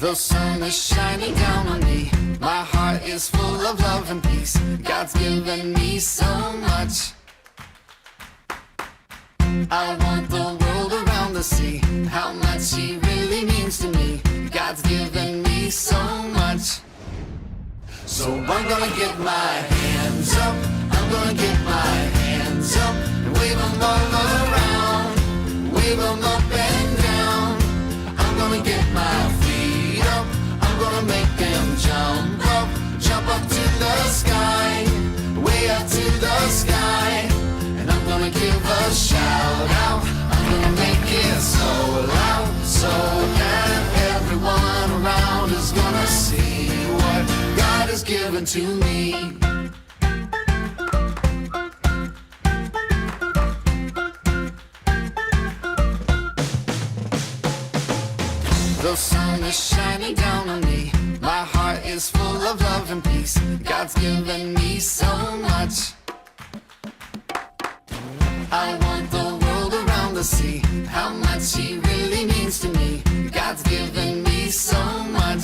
The sun is shining down on me. My heart is full of love and peace. God's given me so much. I want the world around to see how much He really means to me. God's given me so much. So I'm gonna get my hands up. I'm gonna get my hands up and wave them all around. Wave them up and down. I'm gonna get my feet up. I'm gonna make them jump up to the sky, way up to the sky. And I'm gonna give a shout out. I'm gonna make it so loud, so that everyone around is gonna see what God has given to me. The sun is shining down on me. My heart is full of love and peace. God's given me so much. I want the world around to see how much He really means to me. God's given me so much.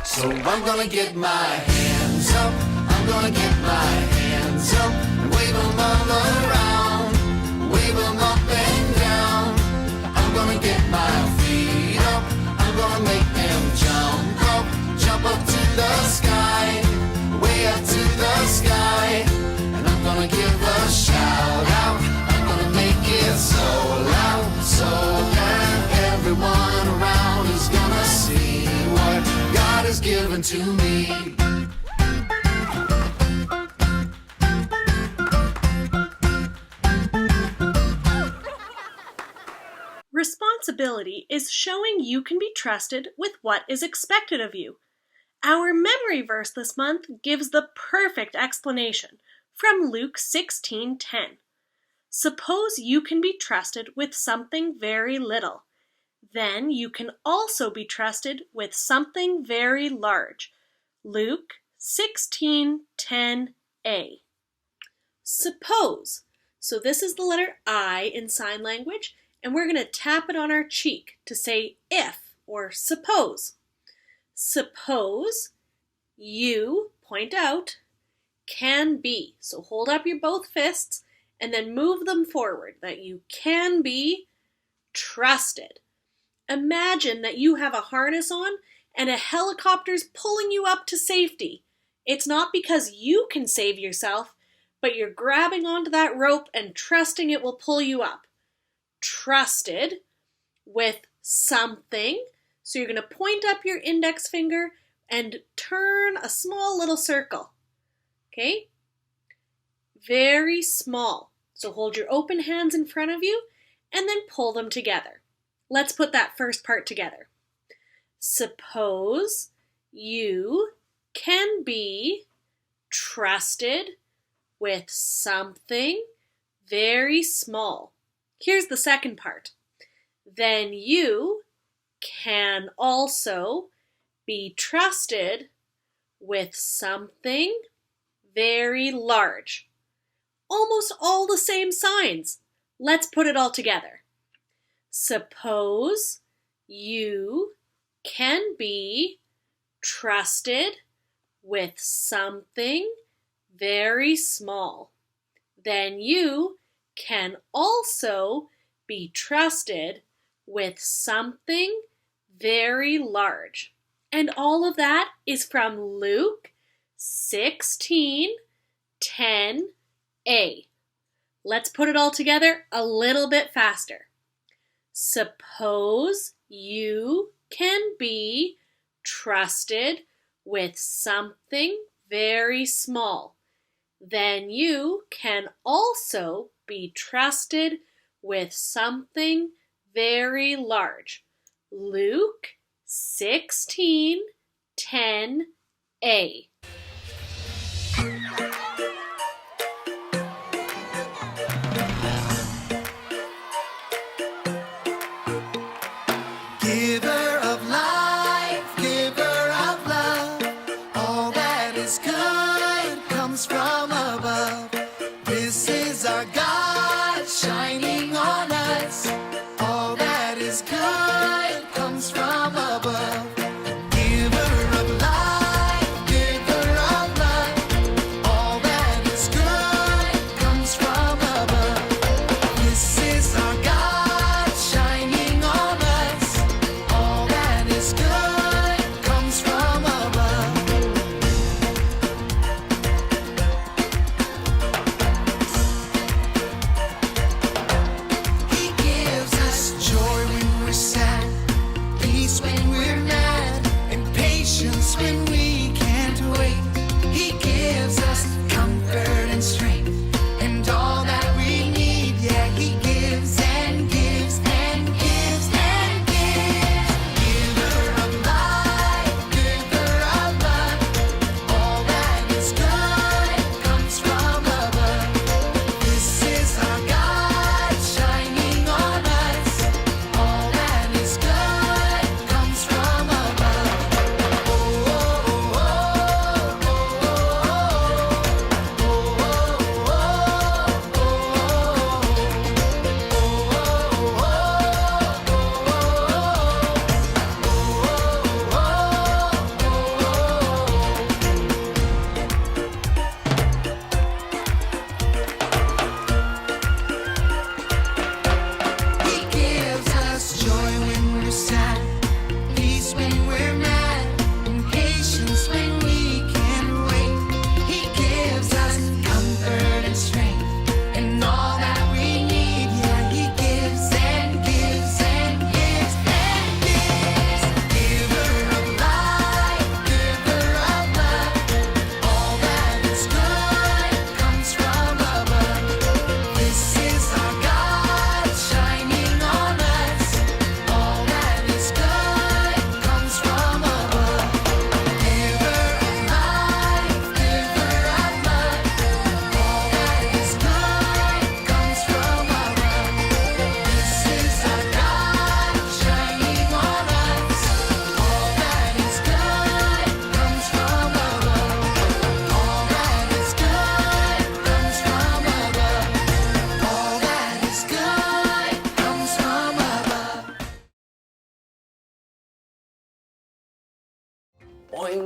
So I'm gonna get my hands up. I'm gonna get my hands up and wave them all around. Wave them up and down. I'm gonna get my feet up. I'm gonna make them jump up to the sky, way up to the sky. And I'm gonna give a shout out. I'm gonna make it so loud, so that everyone around is gonna see what God has given to me. Responsibility is showing you can be trusted with what is expected of you. Our memory verse this month gives the perfect explanation from Luke 16:10. Suppose you can be trusted with something very little. Then you can also be trusted with something very large. Luke 16:10a. Suppose. So this is the letter I in sign language, and we're going to tap it on our cheek to say if or suppose. Suppose you, point out, can be. So hold up your both fists and then move them forward, that you can be trusted. Imagine that you have a harness on and a helicopter's pulling you up to safety. It's not because you can save yourself, but you're grabbing onto that rope and trusting it will pull you up. Trusted with something. So you're going to point up your index finger and turn a small little circle. Okay? Very small. So hold your open hands in front of you and then pull them together. Let's put that first part together. Suppose you can be trusted with something very small. Here's the second part. Then you can also be trusted with something very large. Almost all the same signs. Let's put it all together. Suppose you can be trusted with something very small. Then you can also be trusted with something very large. And all of that is from Luke 16:10a. Let's put it all together a little bit faster. Suppose you can be trusted with something very small. Then you can also be trusted with something very large. Luke 16:10a. Giver of life, giver of love, all that is good comes from above. This is our God shining on us. All that is good comes from above.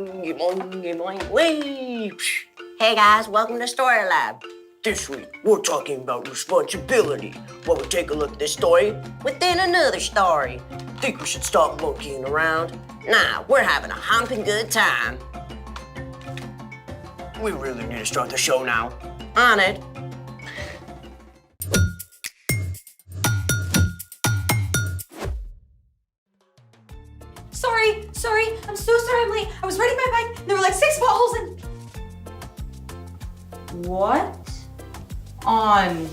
monkey, monkey, monkey, wee. Hey guys, welcome to Story Lab. This week, we're talking about responsibility. While we take a look at this story within another story. Think we should stop monkeying around? Nah, we're having a humping good time. We really need to start the show now. On it. Sorry, I'm so sorry I'm late. I was riding my bike and there were like 6 potholes and... What on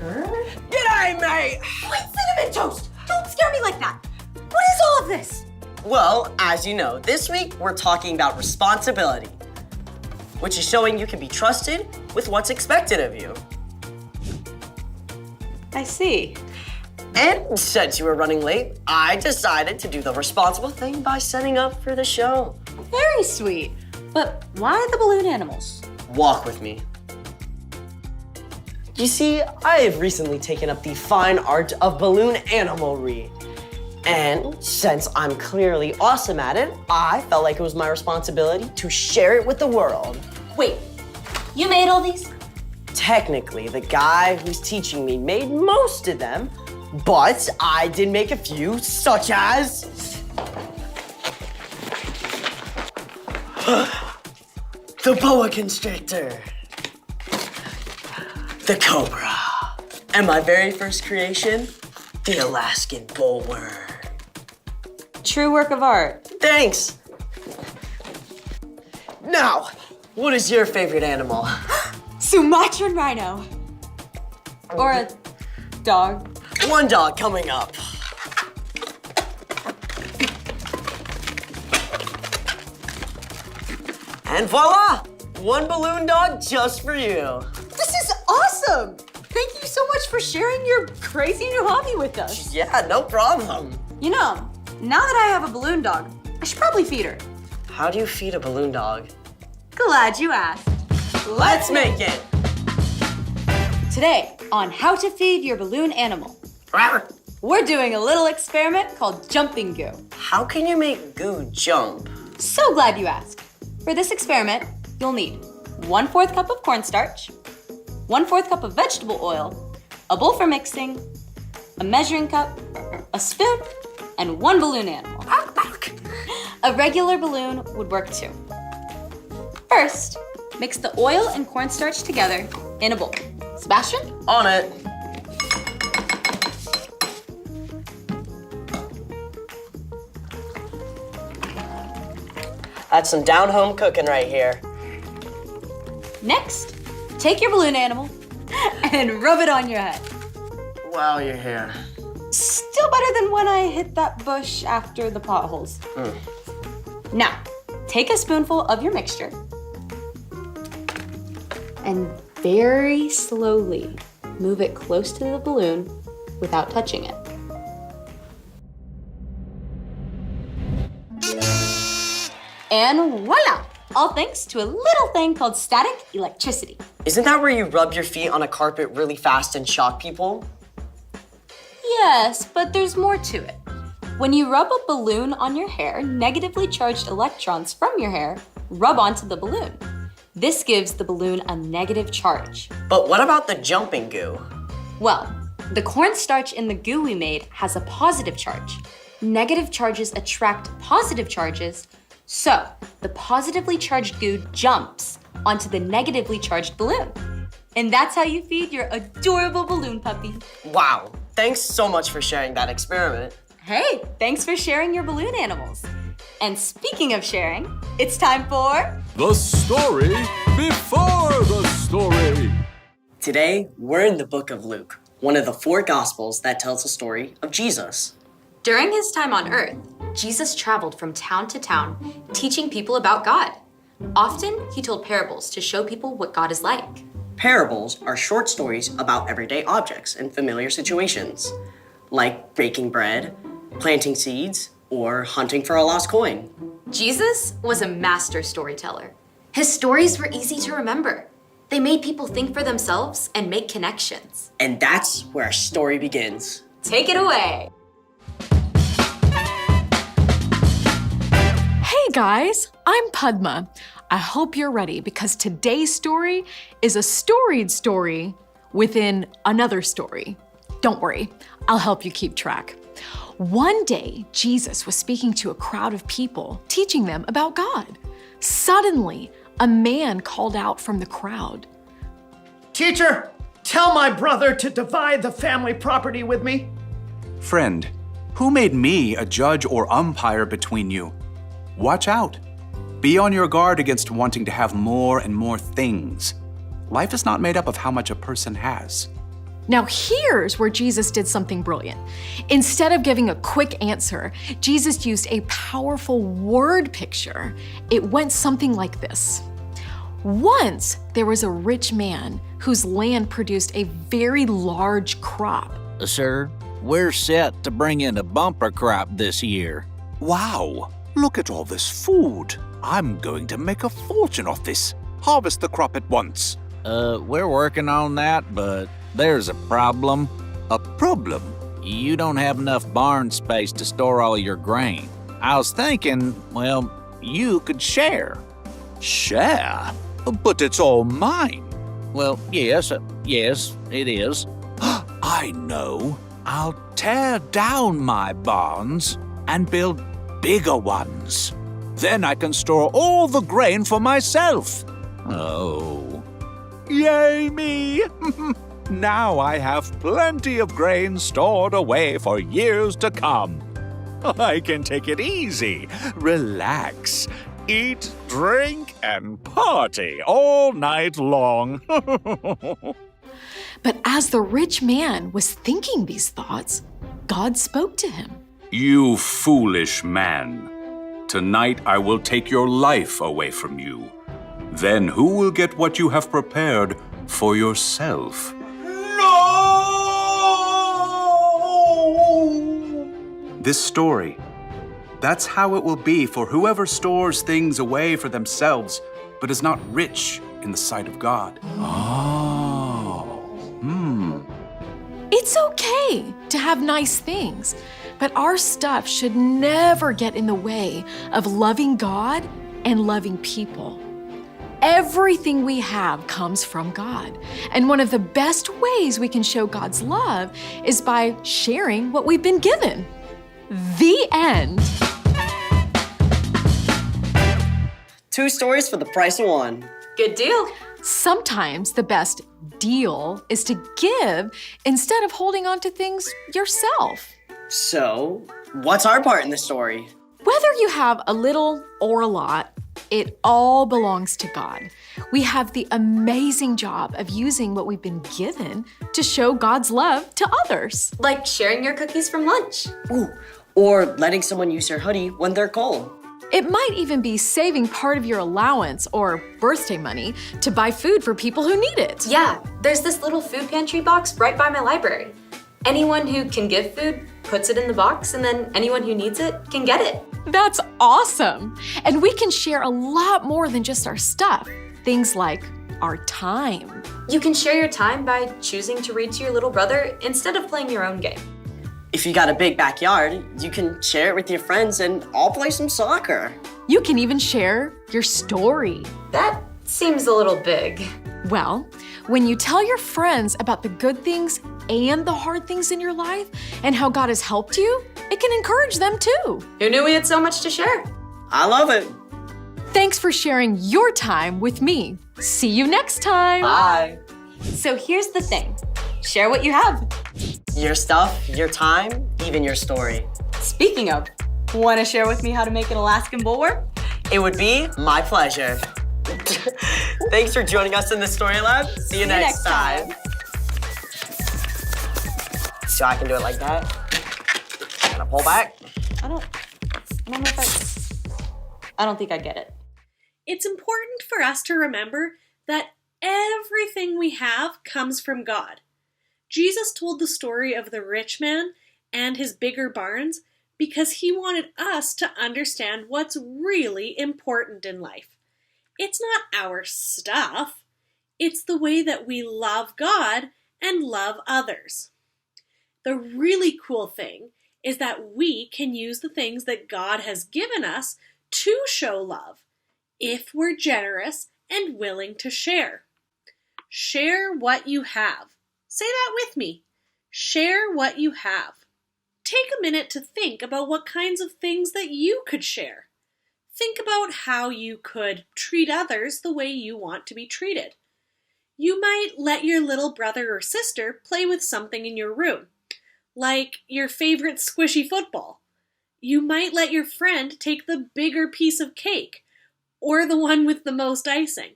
earth? G'day, mate! Wait, Cinnamon Toast! Don't scare me like that! What is all of this? Well, as you know, this week we're talking about responsibility, which is showing you can be trusted with what's expected of you. I see. And since you were running late, I decided to do the responsible thing by setting up for the show. Very sweet. But why the balloon animals? Walk with me. You see, I have recently taken up the fine art of balloon animalry. And since I'm clearly awesome at it, I felt like it was my responsibility to share it with the world. Wait, you made all these? Technically, the guy who's teaching me made most of them, but I did make a few, such as... the boa constrictor, the cobra, and my very first creation, the Alaskan bullworm. True work of art. Thanks. Now, what is your favorite animal? Sumatran rhino. Or a dog. One dog coming up. And voila! One balloon dog just for you. This is awesome! Thank you so much for sharing your crazy new hobby with us. Yeah, no problem. You know, now that I have a balloon dog, I should probably feed her. How do you feed a balloon dog? Glad you asked. Let's make it. Today, on how to feed your balloon animal, we're doing a little experiment called jumping goo. How can you make goo jump? So glad you asked. For this experiment, you'll need 1/4 cup of cornstarch, 1/4 cup of vegetable oil, a bowl for mixing, a measuring cup, a spoon, and 1 balloon animal. A regular balloon would work too. First, mix the oil and cornstarch together in a bowl. Sebastian? On it. That's some down-home cooking right here. Next, take your balloon animal and rub it on your head. Wow, you're here. Still better than when I hit that bush after the potholes. Now, take a spoonful of your mixture and very slowly move it close to the balloon without touching it. And voila! All thanks to a little thing called static electricity. Isn't that where you rub your feet on a carpet really fast and shock people? Yes, but there's more to it. When you rub a balloon on your hair, negatively charged electrons from your hair rub onto the balloon. This gives the balloon a negative charge. But what about the jumping goo? Well, the cornstarch in the goo we made has a positive charge. Negative charges attract positive charges, so the positively charged goo jumps onto the negatively charged balloon. And that's how you feed your adorable balloon puppy. Wow, thanks so much for sharing that experiment. Hey, thanks for sharing your balloon animals. And speaking of sharing, it's time for... The story before the story. Today, we're in the book of Luke, one of the 4 gospels that tells the story of Jesus. During his time on earth, Jesus traveled from town to town, teaching people about God. Often, he told parables to show people what God is like. Parables are short stories about everyday objects and familiar situations, like baking bread, planting seeds, or hunting for a lost coin. Jesus was a master storyteller. His stories were easy to remember. They made people think for themselves and make connections. And that's where our story begins. Take it away. Hey guys, I'm Padma. I hope you're ready because today's story is a storied story within another story. Don't worry, I'll help you keep track. One day, Jesus was speaking to a crowd of people, teaching them about God. Suddenly, a man called out from the crowd. Teacher, tell my brother to divide the family property with me. Friend, who made me a judge or umpire between you? Watch out. Be on your guard against wanting to have more and more things. Life is not made up of how much a person has. Now here's where Jesus did something brilliant. Instead of giving a quick answer, Jesus used a powerful word picture. It went something like this. Once there was a rich man whose land produced a very large crop. Sir, we're set to bring in a bumper crop this year. Wow, look at all this food. I'm going to make a fortune off this. Harvest the crop at once. We're working on that, but there's a problem. A problem? You don't have enough barn space to store all your grain. I was thinking, well, you could share. Share? But it's all mine. Well, yes, it is. I know. I'll tear down my barns and build bigger ones. Then I can store all the grain for myself. Oh. Yay me! Now I have plenty of grain stored away for years to come. I can take it easy, relax, eat, drink, and party all night long. But as the rich man was thinking these thoughts, God spoke to him. You foolish man. Tonight I will take your life away from you. Then who will get what you have prepared for yourself? No! This story, that's how it will be for whoever stores things away for themselves, but is not rich in the sight of God. It's okay to have nice things, but our stuff should never get in the way of loving God and loving people. Everything we have comes from God, and one of the best ways we can show God's love is by sharing what we've been given. The end. 2 stories for the price of 1. Good deal. Sometimes the best deal is to give instead of holding on to things yourself. So, what's our part in the story? Whether you have a little or a lot, it all belongs to God. We have the amazing job of using what we've been given to show God's love to others. Like sharing your cookies from lunch. Ooh, or letting someone use your hoodie when they're cold. It might even be saving part of your allowance or birthday money to buy food for people who need it. Yeah, there's this little food pantry box right by my library. Anyone who can give food puts it in the box, and then anyone who needs it can get it. That's awesome! And we can share a lot more than just our stuff. Things like our time. You can share your time by choosing to read to your little brother instead of playing your own game. If you got a big backyard, you can share it with your friends and all play some soccer. You can even share your story. That seems a little big. Well, when you tell your friends about the good things and the hard things in your life and how God has helped you, it can encourage them too. Who knew we had so much to share? I love it. Thanks for sharing your time with me. See you next time. Bye. So here's the thing. Share what you have. Your stuff, your time, even your story. Speaking of, want to share with me how to make an Alaskan bulwark? It would be my pleasure. Thanks for joining us in the Story Lab. See you next time. So I can do it like that. Gonna pull back. I don't think I get it. It's important for us to remember that everything we have comes from God. Jesus told the story of the rich man and his bigger barns because he wanted us to understand what's really important in life. It's not our stuff. It's the way that we love God and love others. The really cool thing is that we can use the things that God has given us to show love if we're generous and willing to share. Share what you have. Say that with me. Share what you have. Take a minute to think about what kinds of things that you could share. Think about how you could treat others the way you want to be treated. You might let your little brother or sister play with something in your room, like your favorite squishy football. You might let your friend take the bigger piece of cake, or the one with the most icing.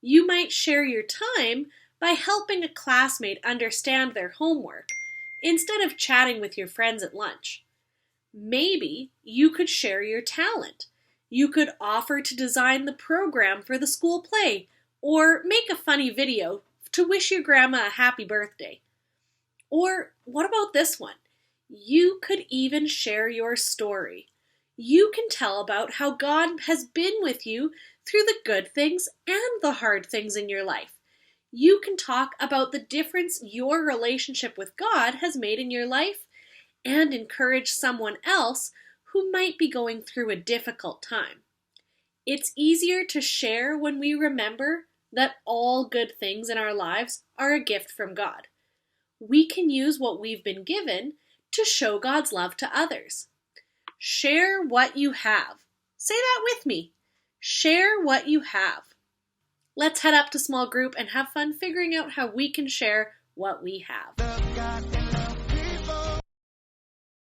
You might share your time by helping a classmate understand their homework, instead of chatting with your friends at lunch. Maybe you could share your talent. You could offer to design the program for the school play, or make a funny video to wish your grandma a happy birthday. Or what about this one? You could even share your story. You can tell about how God has been with you through the good things and the hard things in your life. You can talk about the difference your relationship with God has made in your life and encourage someone else who might be going through a difficult time. It's easier to share when we remember that all good things in our lives are a gift from God. We can use what we've been given to show God's love to others. Share what you have. Say that with me. Share what you have. Let's head up to small group and have fun figuring out how we can share what we have.